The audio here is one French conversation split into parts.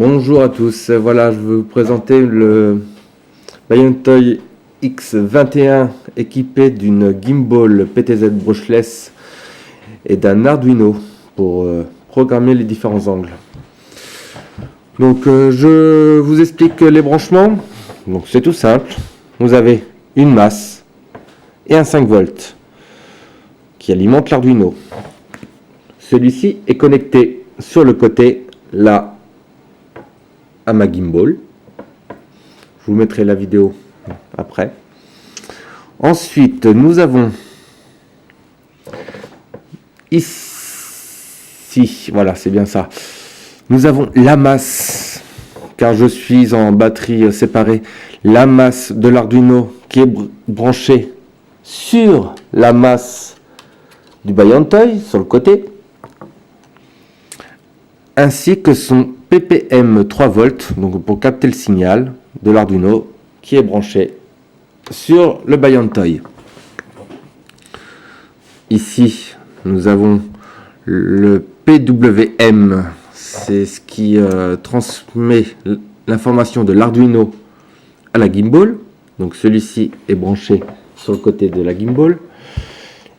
Bonjour à tous, voilà je vais vous présenter le Bayantoy X21 équipé d'une gimbal PTZ brushless et d'un Arduino pour programmer les différents angles. Donc je vous explique les branchements. Donc c'est tout simple, vous avez une masse et un 5 volts qui alimente l'Arduino. Celui-ci est connecté sur le côté là à ma gimbal. Je vous mettrai la vidéo après. Ensuite, nous avons ici, voilà, c'est bien ça. Nous avons la masse, car je suis en batterie séparée, la masse de l'Arduino qui est branchée sur la masse du Bayantoy, sur le côté, ainsi que son ppm 3 volts, donc pour capter le signal de l'Arduino qui est branché sur le Bayantoy. Ici, nous avons le PWM, c'est ce qui transmet l'information de l'Arduino à la gimbal. Donc celui-ci est branché sur le côté de la gimbal.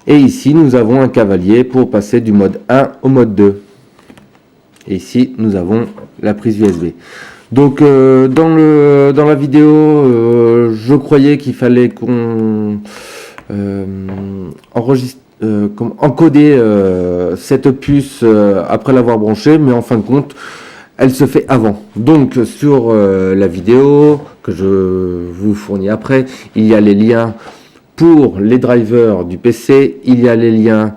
Et ici, nous avons un cavalier pour passer du mode 1 au mode 2. Et ici, nous avons la prise USB. Donc, dans la vidéo, je croyais qu'il fallait qu'on encoder cette puce après l'avoir branchée, mais en fin de compte, elle se fait avant. Donc, sur la vidéo que je vous fournis après, il y a les liens pour les drivers du PC, il y a les liens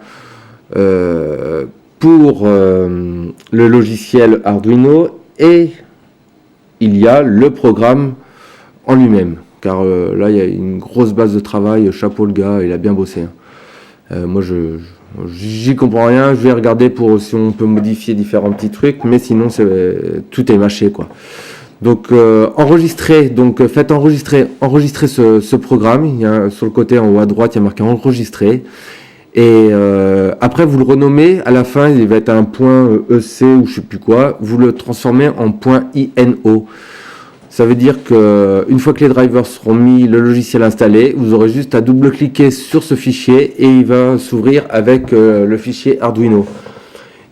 pour le logiciel Arduino et il y a le programme en lui-même. Car là, il y a une grosse base de travail. Chapeau le gars, il a bien bossé. Moi, j'y comprends rien. Je vais regarder pour si on peut modifier différents petits trucs, mais sinon, tout est mâché, quoi. Donc, enregistrer. Donc, faites enregistrer ce programme. Il y a, sur le côté en haut à droite, il y a marqué enregistrer. Et après, vous le renommez. À la fin, il va être un point EC ou je sais plus quoi. Vous le transformez en point INO. Ça veut dire que une fois que les drivers seront mis, le logiciel installé, vous aurez juste à double-cliquer sur ce fichier et il va s'ouvrir avec le fichier Arduino.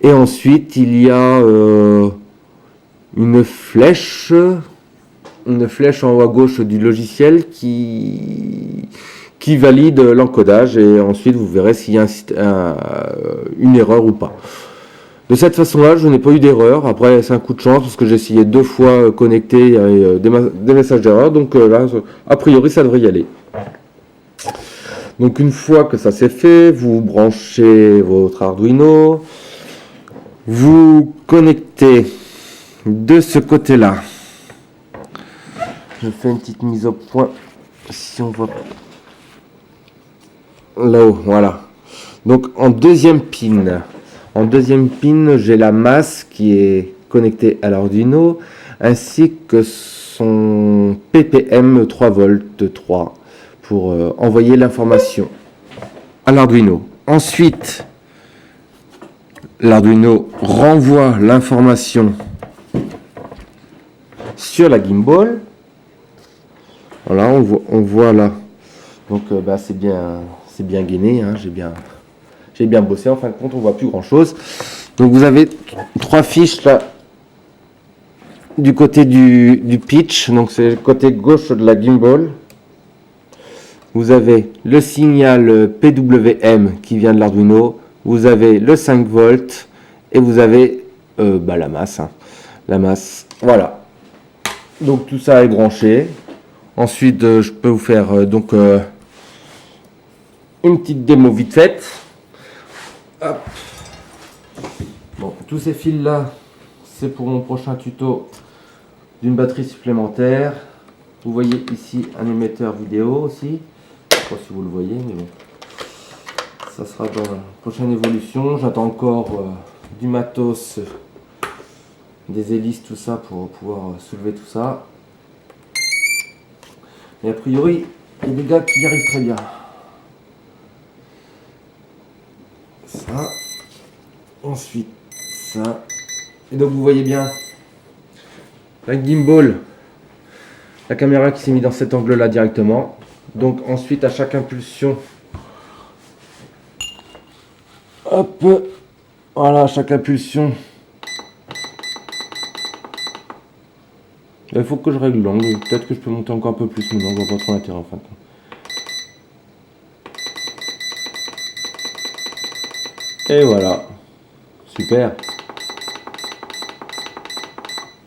Et ensuite, il y a une flèche en haut à gauche du logiciel qui valide l'encodage et ensuite vous verrez s'il y a une erreur ou pas. De cette façon-là, je n'ai pas eu d'erreur. Après, c'est un coup de chance parce que j'ai essayé 2 fois connecté, il y a des messages d'erreur. Donc là, a priori, ça devrait y aller. Donc une fois que ça c'est fait, vous branchez votre Arduino. Vous connectez de ce côté-là. Je fais une petite mise au point. Si on voit là-haut, voilà. Donc en deuxième pin, j'ai la masse qui est connectée à l'Arduino ainsi que son ppm 3 volts 3 pour envoyer l'information à l'Arduino. Ensuite, l'Arduino renvoie l'information sur la gimbal. Voilà, on voit là. Donc c'est bien gainé, hein, j'ai bien bossé. En fin de compte, on voit plus grand chose. Donc vous avez 3 fiches là du côté du pitch. Donc c'est le côté gauche de la gimbal. Vous avez le signal PWM qui vient de l'Arduino. Vous avez le 5 volts et vous avez la masse. Hein. La masse. Voilà. Donc tout ça est branché. Ensuite, je peux vous faire une petite démo vite faite. Hop. Bon, tous ces fils là, c'est pour mon prochain tuto d'une batterie supplémentaire. Vous voyez ici un émetteur vidéo aussi. Je ne sais pas si vous le voyez, mais bon. Ça sera dans la prochaine évolution. J'attends encore du matos, des hélices, tout ça pour pouvoir soulever tout ça. Et a priori, il y a des gars qui y arrivent très bien. Ça. Ensuite, ça. Et donc vous voyez bien, La gimbal, la caméra qui s'est mise dans cet angle-là directement. Donc ensuite, à chaque impulsion, hop, voilà, à chaque impulsion, il faut que je règle l'angle. Peut-être que je peux monter encore un peu plus, mais non, je vois pas trop l'intérêt en fin de compte. Et voilà, super.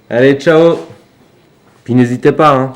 Allez, ciao. Puis n'hésitez pas, hein.